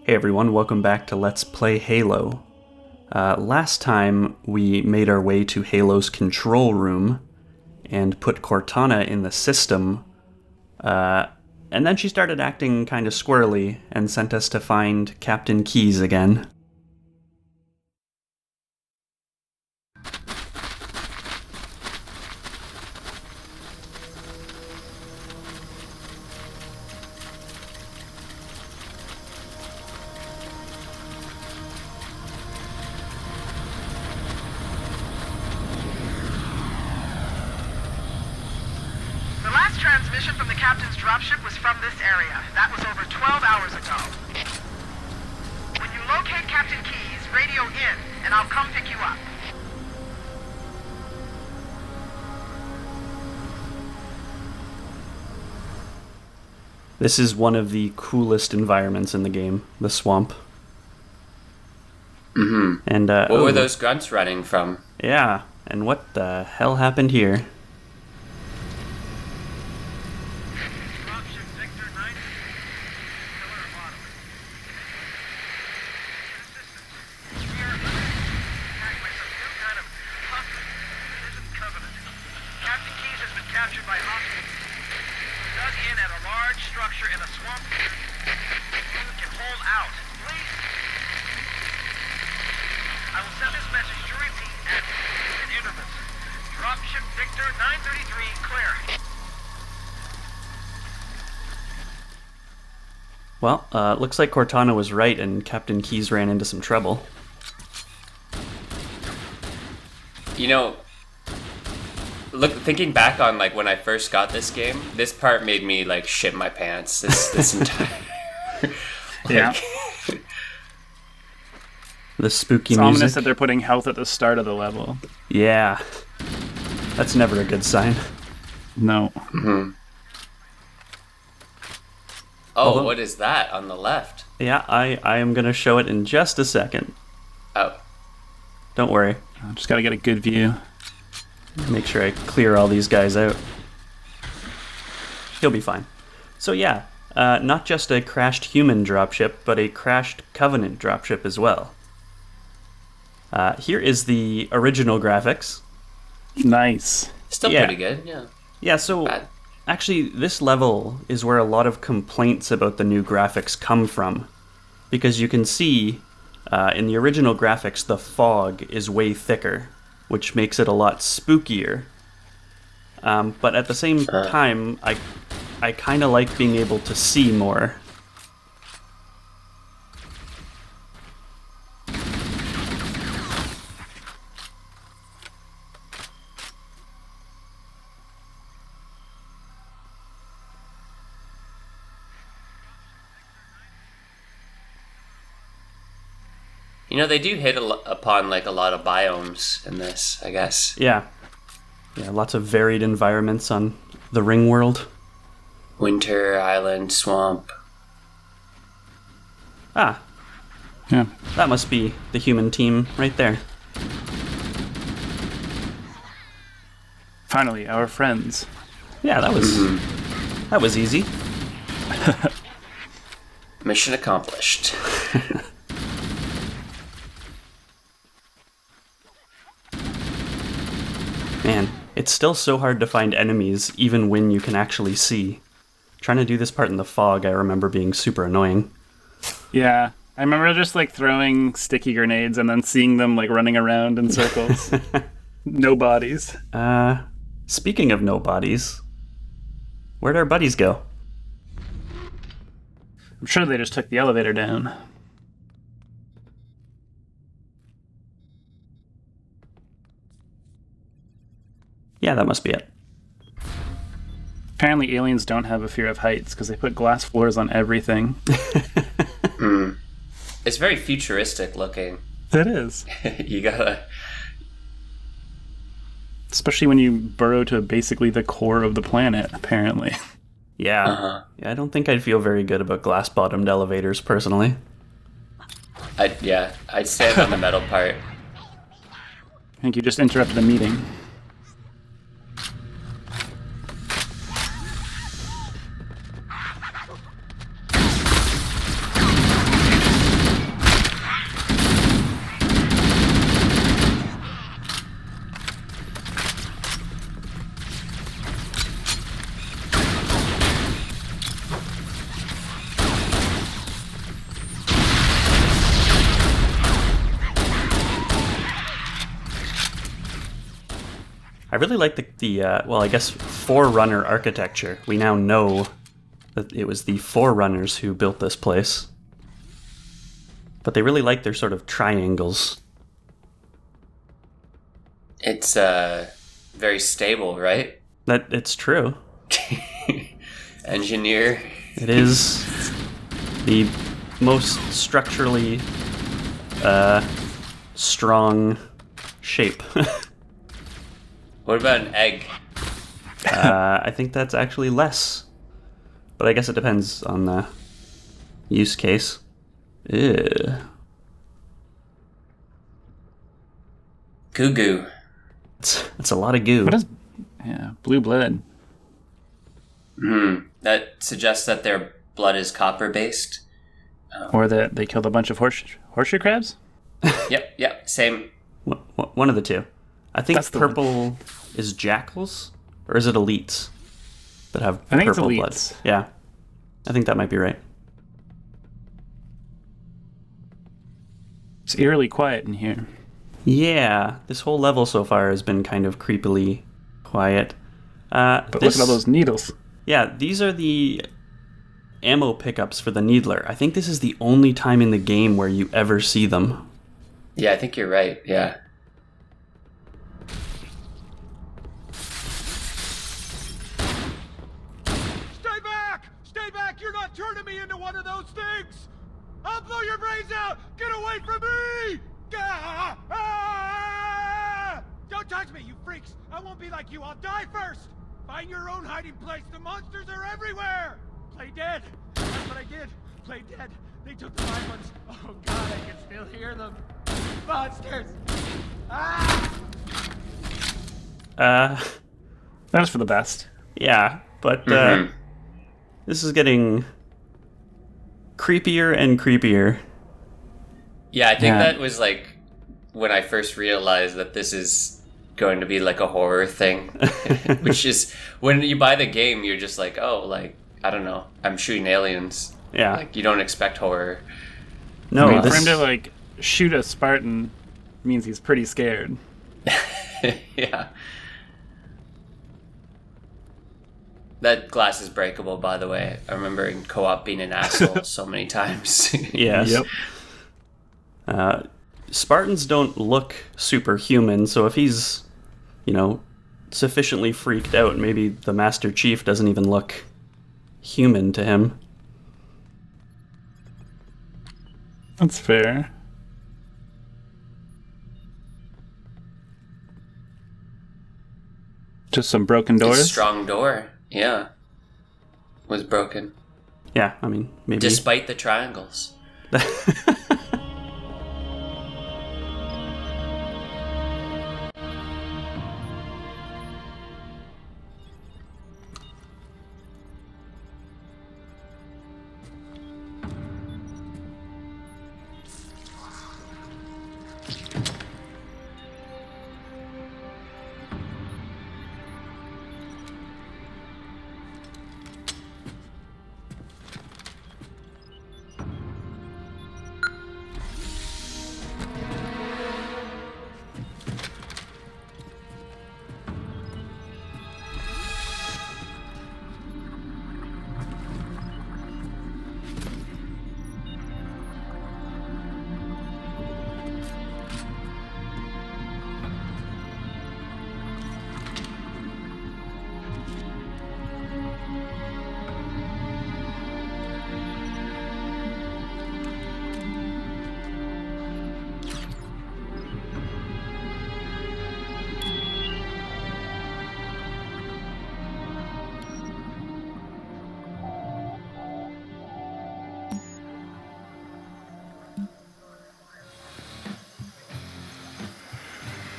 Hey everyone, welcome back to Let's Play Halo. Last time we made our way to Halo's control room and put Cortana in the system, and then she started acting kind of squirrely and sent us to find Captain Keyes again. Transmission from the captain's dropship was from this area. That was over 12 hours ago. When you locate Captain Keyes, radio in, and I'll come pick you up. This is one of the coolest environments in the game, the swamp. Mm-hmm. And what were those grunts running from? Yeah, and what the hell happened here? Captured by hostiles. Dug in at a large structure in a swamp. Can hold out. Please. I will send this message to repeat at intervals. Dropship Victor 933 clear. Well, looks like Cortana was right and Captain Keyes ran into some trouble. You know, thinking back on like when I first got this game, this part made me like shit my pants. This entire yeah. The spooky it's music. Ominous that they're putting health at the start of the level. Yeah, that's never a good sign. No. Mm-hmm. Oh, what is that on the left? Yeah, I am gonna show it in just a second. Oh, don't worry. I just gotta get a good view. Make sure I clear all these guys out. He'll be fine. So yeah, not just a crashed human dropship, but a crashed Covenant dropship as well. Here is the original graphics. Nice. Still pretty good, yeah. Yeah, so actually this level is where a lot of complaints about the new graphics come from. Because you can see, in the original graphics, the fog is way thicker, which makes it a lot spookier. But at the same time, I kind of like being able to see more. You know, they do hit upon like a lot of biomes in this, I guess. Yeah, lots of varied environments on the ring world. Winter, island, swamp. Ah, yeah. That must be the human team right there. Finally, our friends. Yeah, that was easy. Mission accomplished. Man, it's still so hard to find enemies, even when you can actually see. Trying to do this part in the fog, I remember being super annoying. Yeah, I remember just like throwing sticky grenades and then seeing them like running around in circles. No bodies. Speaking of no bodies, where'd our buddies go? I'm sure they just took the elevator down. Yeah, that must be it. Apparently aliens don't have a fear of heights because they put glass floors on everything. It's very futuristic looking. It is. You gotta... Especially when you burrow to basically the core of the planet, apparently. Yeah. Yeah, I don't think I'd feel very good about glass-bottomed elevators, personally. I'd stand on the metal part. I think you just interrupted a meeting. I really like I guess Forerunner architecture. We now know that it was the Forerunners who built this place. But they really like their sort of triangles. It's very stable, right? That it's true. Engineer. It is the most structurally strong shape. What about an egg? I think that's actually less. But I guess it depends on the use case. Ew. Goo goo. It's a lot of goo. What is... Yeah, blue blood. That suggests that their blood is copper-based. Or that they killed a bunch of horseshoe crabs? Yep, same. One of the two. I think That's the one. purple is jackals, or is it elites that have I think it's purple blood? elites. Yeah, I think that might be right. It's eerily quiet in here. Yeah, this whole level so far has been kind of creepily quiet. But look at all those needles. Yeah, these are the ammo pickups for the Needler. I think this is the only time in the game where you ever see them. Yeah, I think you're right, yeah. Stay back! Stay back! You're not turning me into one of those things! I'll blow your brains out! Get away from me! Ah! Ah! Don't touch me, you freaks! I won't be like you, I'll die first! Find your own hiding place, the monsters are everywhere! Play dead! That's what I did! Play dead! They took the live ones! Oh god, I can still hear them! Monsters! Ah! That was for the best. Yeah, but this is getting creepier and creepier. Yeah, I think Yeah. that was like when I first realized that this is going to be like a horror thing. Which is, when you buy the game, you're just like, oh, like, I don't know, I'm shooting aliens. Yeah. Like, you don't expect horror. No, I mean, for this him to, like, shoot a Spartan means he's pretty scared. Yeah. That glass is breakable, by the way. I remember in co-op being an asshole so many times. yes. Yep. Spartans don't look superhuman, so if he's, sufficiently freaked out, maybe the Master Chief doesn't even look human to him. That's fair. Just some broken It's doors. a strong door. Yeah. Was broken. Yeah, I mean, maybe. Despite the triangles.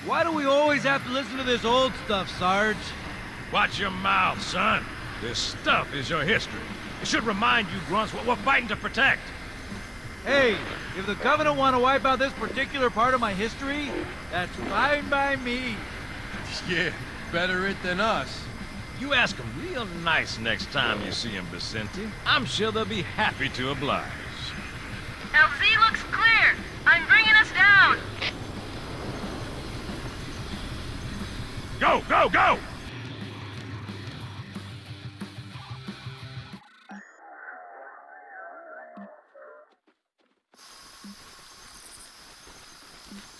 Why do we always have to listen to this old stuff, Sarge? Watch your mouth, son. This stuff is your history. It should remind you grunts what we're fighting to protect. Hey, if the Covenant want to wipe out this particular part of my history, that's fine by me. Yeah, better it than us. You ask them real nice next time you see them, Vicente. I'm sure they'll be happy to oblige. LZ looks clear. I'm bringing us down. Go, go, go!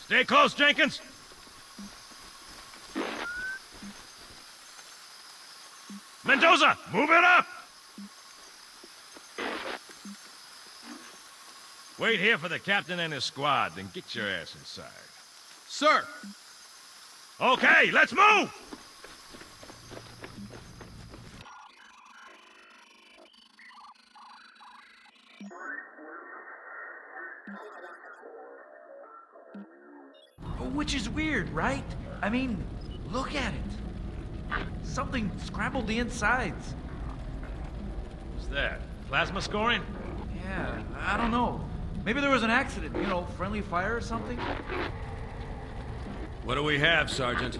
Stay close, Jenkins! Mendoza, move it up! Wait here for the captain and his squad, then get your ass inside. Sir! Okay, let's move! Which is weird, right? I mean, look at it. Something scrambled the insides. What's that? Plasma scoring? Yeah, I don't know. Maybe there was an accident, friendly fire or something? What do we have, Sergeant?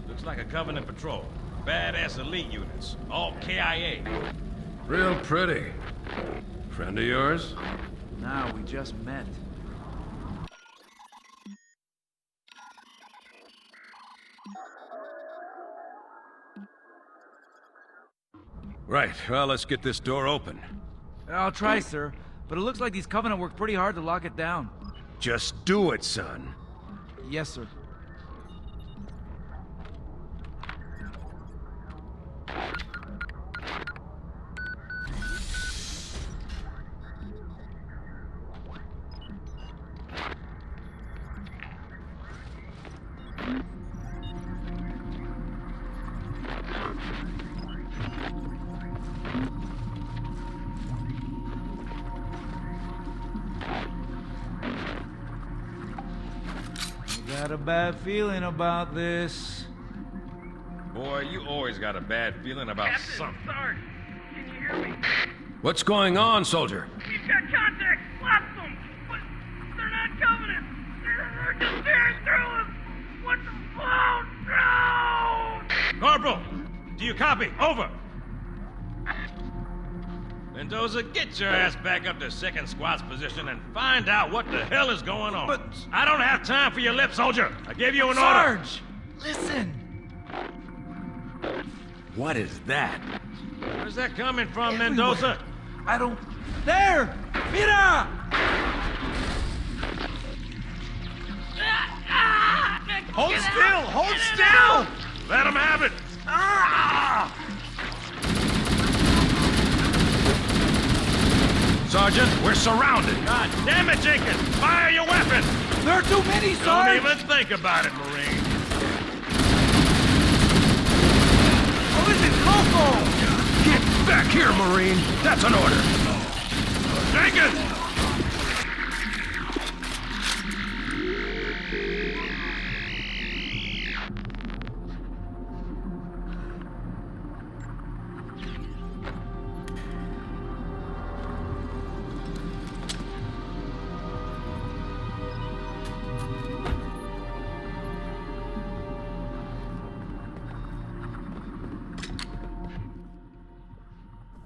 Looks like a Covenant patrol. Badass elite units. All KIA. Real pretty. Friend of yours? Nah, we just met. Right, well, let's get this door open. I'll try, sir. But it looks like these Covenant worked pretty hard to lock it down. Just do it, son. Yes, sir. Got a bad feeling about this. Boy, you always got a bad feeling about something. Sarge, can you hear me? What's going on, soldier? We've got contact, lots of them, but they're not Covenant. They're just tearing through us. What the? Oh, no! Corporal, do you copy? Over! Mendoza, get your ass back up to second squad's position and find out what the hell is going on. But- I don't have time for your lip, soldier. I gave you an order. Sarge! Listen! What is that? Where's that coming from, Everywhere. Mendoza? I don't... There! Mira! Hold still! Hold still! Let him have it! Sergeant, we're surrounded. God damn it, Jenkins! Fire your weapon! There are too many, Don't Sarge! even think about it, Marine. Oh, this is local! Get back here, Marine. That's an order. Jenkins!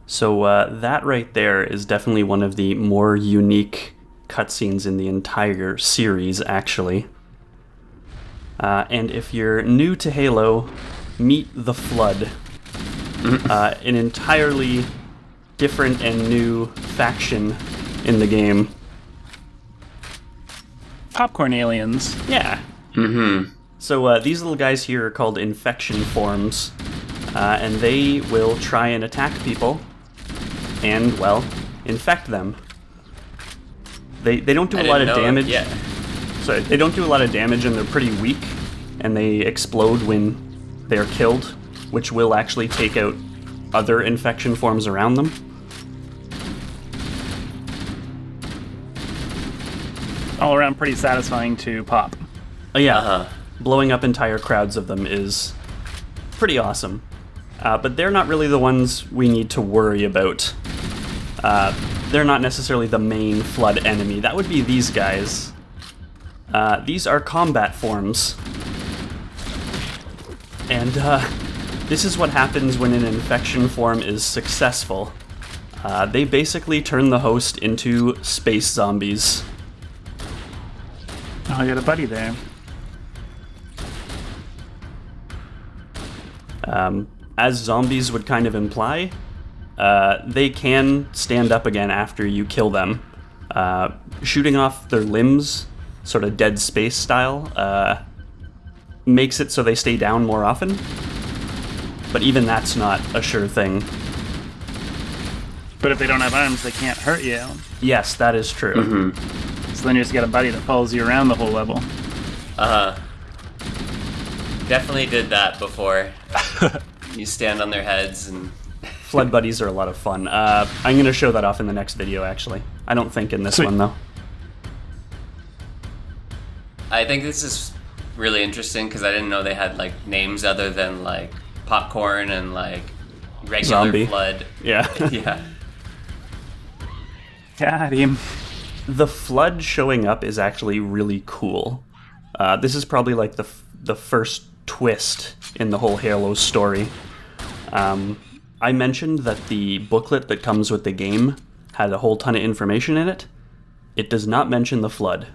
So that right there is definitely one of the more unique cutscenes in the entire series, actually. And if you're new to Halo, meet the Flood. An entirely different and new faction in the game. Popcorn aliens. Yeah. So these little guys here are called infection forms, and they will try and attack people and, well, infect them. They don't do a lot of damage. Yeah. So they don't do a lot of damage, and they're pretty weak, and they explode when they're killed, which will actually take out other infection forms around them. All around pretty satisfying to pop. Yeah, blowing up entire crowds of them is pretty awesome. But they're not really the ones we need to worry about. They're not necessarily the main Flood enemy. That would be these guys. These are combat forms. And this is what happens when an infection form is successful. They basically turn the host into space zombies. Oh, I got a buddy there. As zombies would kind of imply, they can stand up again after you kill them. Shooting off their limbs, sort of Dead Space style, makes it so they stay down more often. But even that's not a sure thing. But if they don't have arms, they can't hurt you. Yes, that is true. So then you just get a buddy that follows you around the whole level. Definitely did that before. You stand on their heads and... Flood buddies are a lot of fun. I'm going to show that off in the next video, actually. I don't think in this Sweet. one, though. I think this is really interesting because I didn't know they had like names other than like popcorn and like regular Zombie. flood. Yeah. Yeah. Got him. The flood showing up is actually really cool. This is probably like the first twist in the whole Halo story. I mentioned that the booklet that comes with the game had a whole ton of information in it. It does not mention the flood.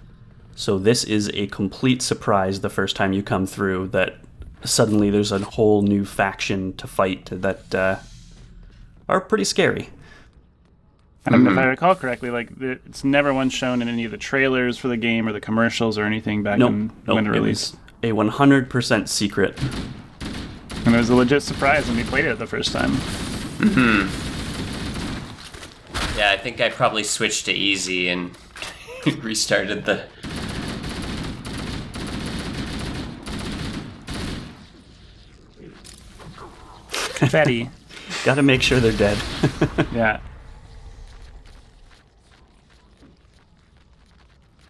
So this is a complete surprise the first time you come through, that suddenly there's a whole new faction to fight that are pretty scary. And if I recall correctly, like it's never once shown in any of the trailers for the game or the commercials or anything back when it released. It was a 100% secret. And it was a legit surprise when we played it the first time. Yeah, I think I probably switched to easy and restarted the... Betty. Gotta make sure they're dead. Yeah.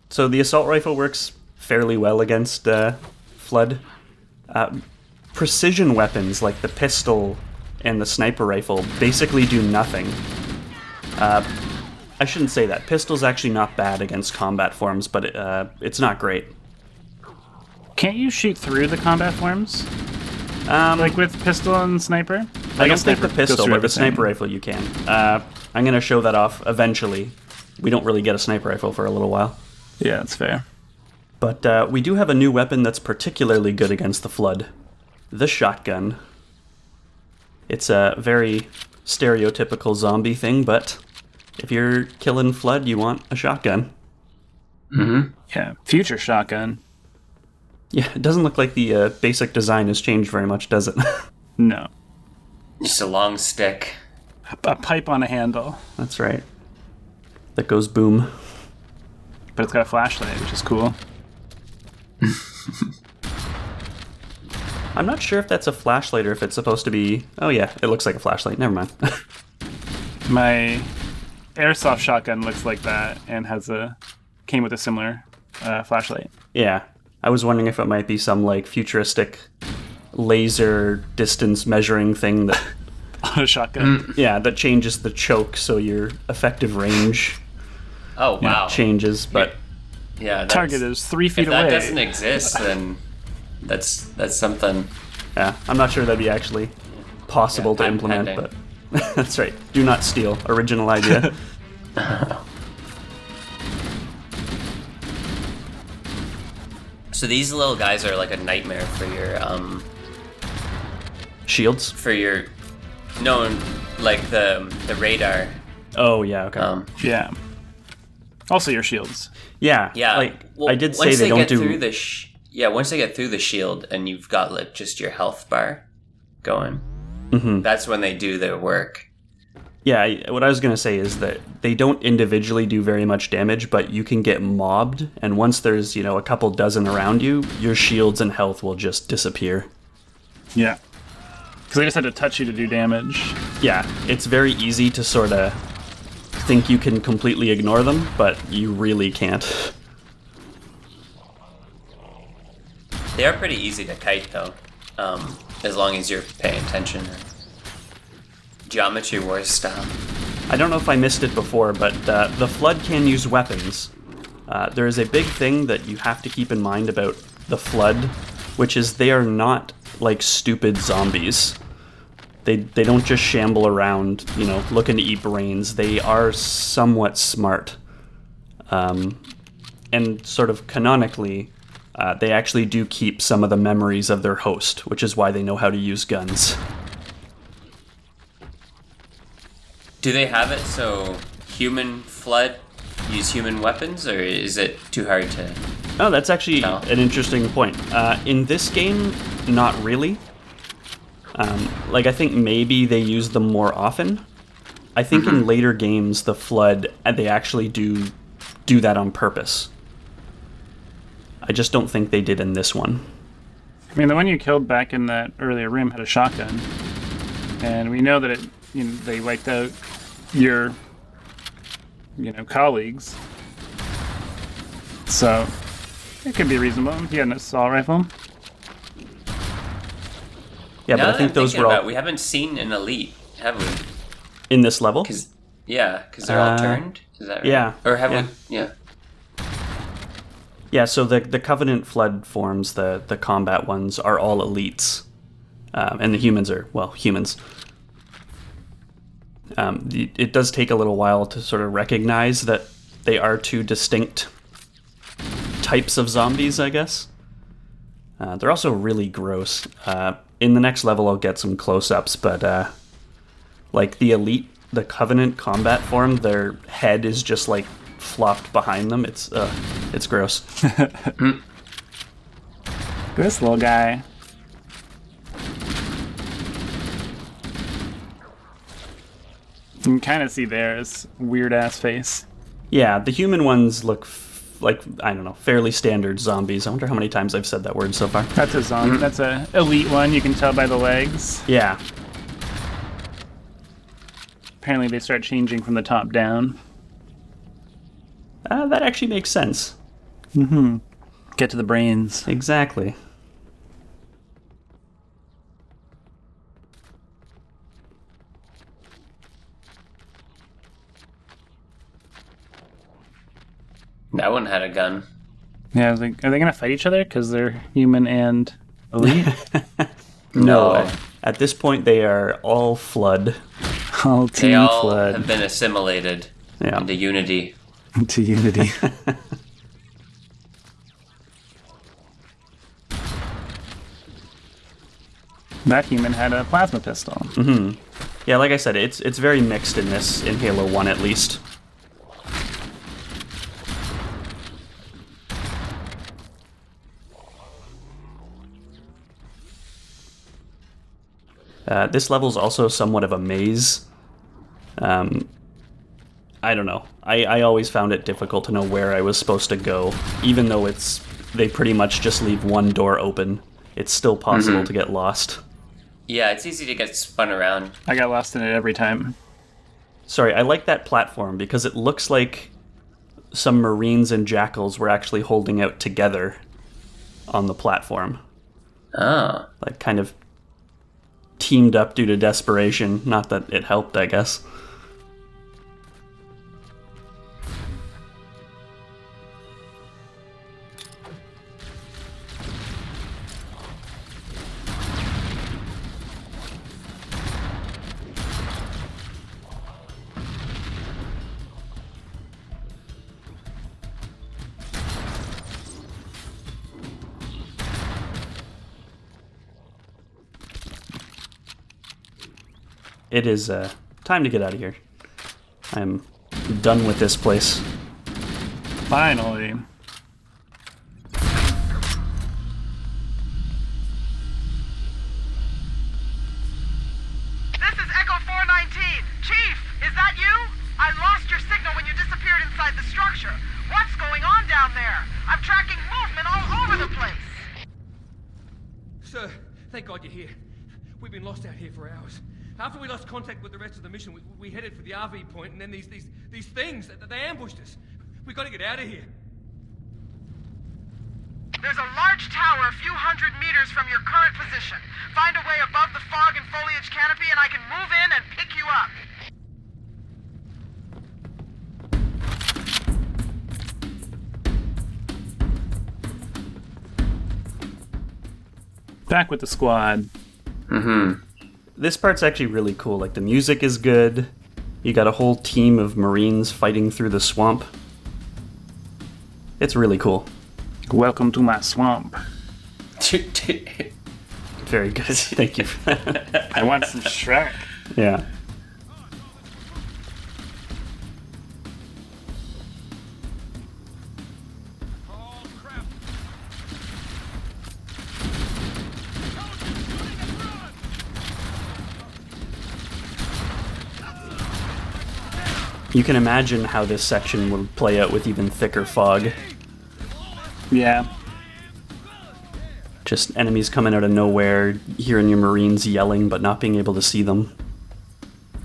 So the assault rifle works fairly well against Flood. Precision weapons like the pistol and the sniper rifle basically do nothing. I shouldn't say that. Pistol's actually not bad against combat forms, but it's not great. Can't you shoot through the combat forms? Like with pistol and sniper? I don't think the sniper goes pistol, through but the everything. sniper rifle you can. I'm going to show that off eventually. We don't really get a sniper rifle for a little while. Yeah, that's fair. But we do have a new weapon that's particularly good against the Flood. The shotgun. It's a very stereotypical zombie thing, but if you're killing Flood, you want a shotgun. Yeah, future shotgun. Yeah, it doesn't look like the basic design has changed very much, does it? No. Just a long stick. A pipe on a handle. That's right. That goes boom. But it's got a flashlight, which is cool. I'm not sure if that's a flashlight or if it's supposed to be... Oh yeah, it looks like a flashlight. Never mind. My airsoft shotgun looks like that and came with a similar flashlight. Yeah. I was wondering if it might be some like futuristic laser distance measuring thing that... On a shotgun. Yeah, that changes the choke so your effective range Oh, wow. changes, but... Yeah, that's, Target is 3 feet if away. that doesn't exist, then that's something. Yeah, I'm not sure that'd be actually possible to patent implement, pending. but... That's right. Do not steal. Original idea. So these little guys are like a nightmare for your Shields? no, like the radar. Oh, yeah, okay. Yeah. Also your shields. Yeah, Yeah, like, well, I did say once they don't get do... through the once they get through the shield and you've got like just your health bar going, that's when they do their work. Yeah, what I was going to say is that they don't individually do very much damage, but you can get mobbed, and once there's, a couple dozen around you, your shields and health will just disappear. Yeah. Because they just had to touch you to do damage. Yeah, it's very easy to sort of think you can completely ignore them, but you really can't. They are pretty easy to kite though, as long as you're paying attention. Geometry Wars style. I don't know if I missed it before, but the Flood can use weapons. There is a big thing that you have to keep in mind about the Flood, which is they are not like stupid zombies. They don't just shamble around, looking to eat brains. They are somewhat smart. And sort of canonically, they actually do keep some of the memories of their host, which is why they know how to use guns. Do they have it so human flood use human weapons, or is it too hard to... Oh, that's actually No. an interesting point. In this game, not really. I think maybe they use them more often. I think in later games, the Flood, they actually do that on purpose. I just don't think they did in this one. I mean, the one you killed back in that earlier room had a shotgun, and we know that they wiped out your, colleagues. So it could be reasonable. He had an assault rifle. Yeah, Now but I that think I'm those thinking were about all it, we haven't seen an elite, have we? in this level. Because they're all turned. Is that right? yeah, Or have yeah. we? Yeah. Yeah, so the Covenant Flood forms, the combat ones, are all elites. And the humans are, humans. It does take a little while to sort of recognize that they are two distinct types of zombies, I guess. They're also really gross. In the next level, I'll get some close-ups, but the elite, the Covenant combat form, their head is just flopped behind them. It's gross. This little guy. You can kind of see theirs weird ass face. Yeah, the human ones look I don't know, fairly standard zombies. I wonder how many times I've said that word so far. That's a zombie. That's a elite one. You can tell by the legs. Yeah. Apparently, they start changing from the top down. That actually makes sense. Get to the brains. Exactly. That one had a gun. Yeah, I was like, are they gonna fight each other because they're human and elite? No. At this point, they are all Flood. All They team all flood have been assimilated Yeah. into unity. to unity. That human had a plasma pistol. Yeah, like I said, it's very mixed in Halo 1 at least. This level's also somewhat of a maze. I don't know. I always found it difficult to know where I was supposed to go. Even though they pretty much just leave one door open, it's still possible to get lost. Yeah, it's easy to get spun around. I got lost in it every time. Sorry, I like that platform because it looks like some Marines and Jackals were actually holding out together on the platform. Oh. Kind of teamed up due to desperation. Not that it helped, I guess. It is time to get out of here. I'm done with this place. Finally. This is Echo 419. Chief, is that you? I lost your signal when you disappeared inside the structure. What's going on down there? I'm tracking movement all over the place. Sir, thank God you're here. We've been lost out here for hours. After we lost contact with the rest of the mission, we headed for the RV point, and then these things, they ambushed us. We gotta get out of here. There's a large tower a few hundred meters from your current position. Find a way above the fog and foliage canopy, and I can move in and pick you up. Back with the squad. This part's actually really cool. The music is good. You got a whole team of Marines fighting through the swamp. It's really cool. Welcome to my swamp. Very good. Thank you for that. I want some Shrek. Yeah. Oh, crap. You can imagine how this section would play out with even thicker fog. Yeah. Just enemies coming out of nowhere, hearing your Marines yelling but not being able to see them.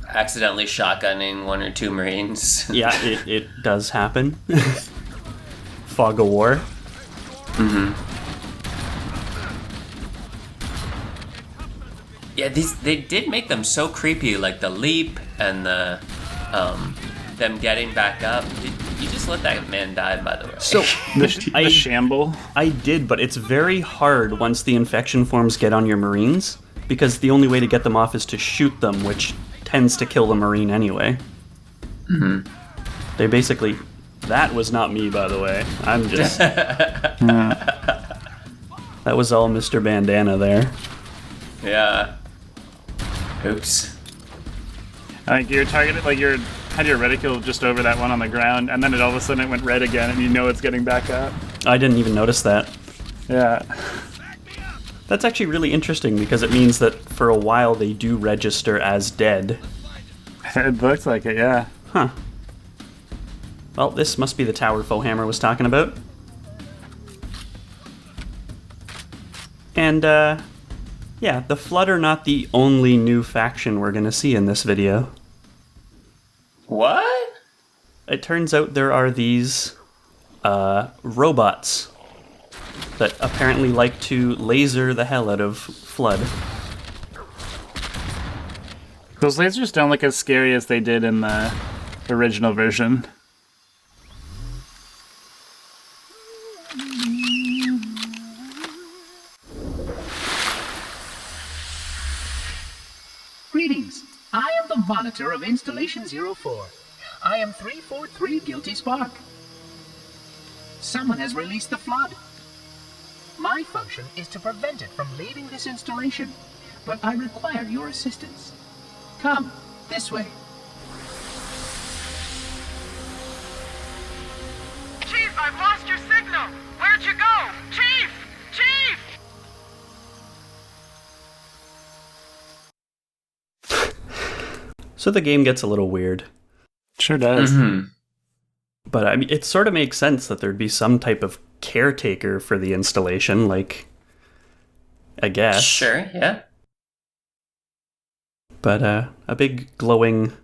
Accidentally shotgunning one or two Marines. Yeah, it does happen. Fog of war. Yeah, they did make them so creepy, like the leap and the them getting back up. You just let that man die, by the way. So The shamble. I did, but it's very hard once the infection forms get on your Marines, because the only way to get them off is to shoot them, which tends to kill the Marine anyway. They basically... That was not me, by the way. I'm just... That was all Mr. Bandana there. Yeah. Oops. I think you're targeted, like you had your reticule just over that one on the ground, and then all of a sudden it went red again, and you know it's getting back up. I didn't even notice that. Yeah. That's actually really interesting, because it means that for a while they do register as dead. It looks like it, yeah. Huh. Well, this must be the tower Foehammer was talking about. And, yeah, the Flood are not the only new faction we're gonna see in this video. What? It turns out there are these, robots that apparently like to laser the hell out of Flood. Those lasers don't look as scary as they did in the original version. Greetings. I am the monitor of Installation 04. I am 343 Guilty Spark. Someone has released the Flood. My function is to prevent it from leaving this installation, but I require your assistance. Come, this way. Chief, I've lost your signal. Where'd you go? Chief! Chief! So the game gets a little weird. Sure does. But I mean, it sort of makes sense that there'd be some type of caretaker for the installation, like, I guess. Sure, yeah. But a big glowing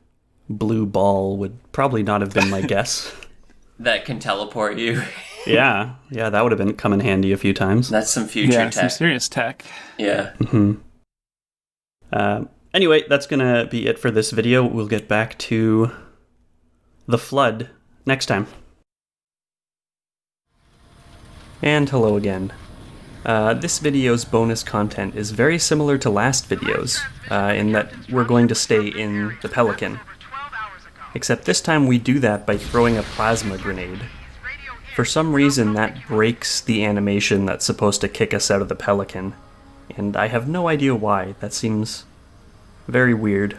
blue ball would probably not have been my guess. That can teleport you. Yeah, that would have been come in handy a few times. That's some future Yeah, tech. some serious tech. Yeah. Anyway, that's gonna be it for this video. We'll get back to the Flood next time. And hello again. This video's bonus content is very similar to last video's, in that we're going to stay in the Pelican. Except this time we do that by throwing a plasma grenade. For some reason that breaks the animation that's supposed to kick us out of the Pelican, and I have no idea why. That seems very weird.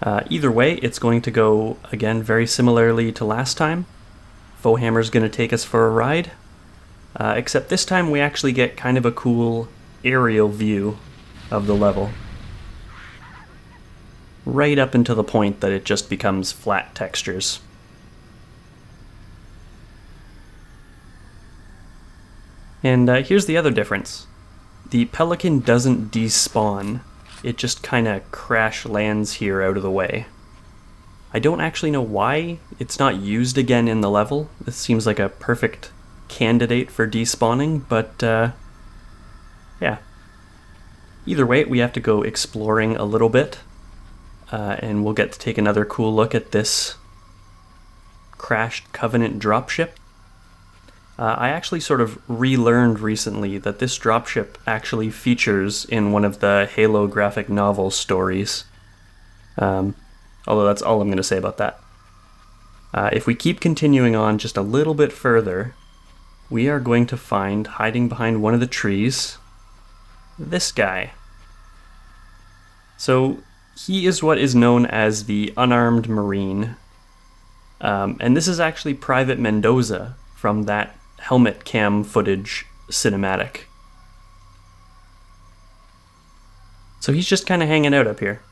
Either way, it's going to go, again, very similarly to last time. Foehammer's going to take us for a ride. Except this time we actually get kind of a cool aerial view of the level. Right up until the point that it just becomes flat textures. And here's the other difference. The Pelican doesn't despawn. It just kind of crash lands here out of the way. I don't actually know why it's not used again in the level. This seems like a perfect candidate for despawning, but yeah. Either way, we have to go exploring a little bit, and we'll get to take another cool look at this crashed Covenant dropship. I actually sort of relearned recently that this dropship actually features in one of the Halo graphic novel stories. Although that's all I'm going to say about that. If we keep continuing on just a little bit further, we are going to find, hiding behind one of the trees, this guy. So he is what is known as the Unarmed Marine. And this is actually Private Mendoza from that helmet cam footage cinematic. So he's just kind of hanging out up here.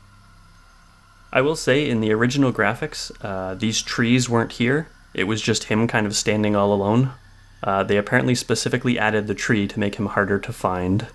I will say, in the original graphics, these trees weren't here. It was just him kind of standing all alone. They apparently specifically added the tree to make him harder to find.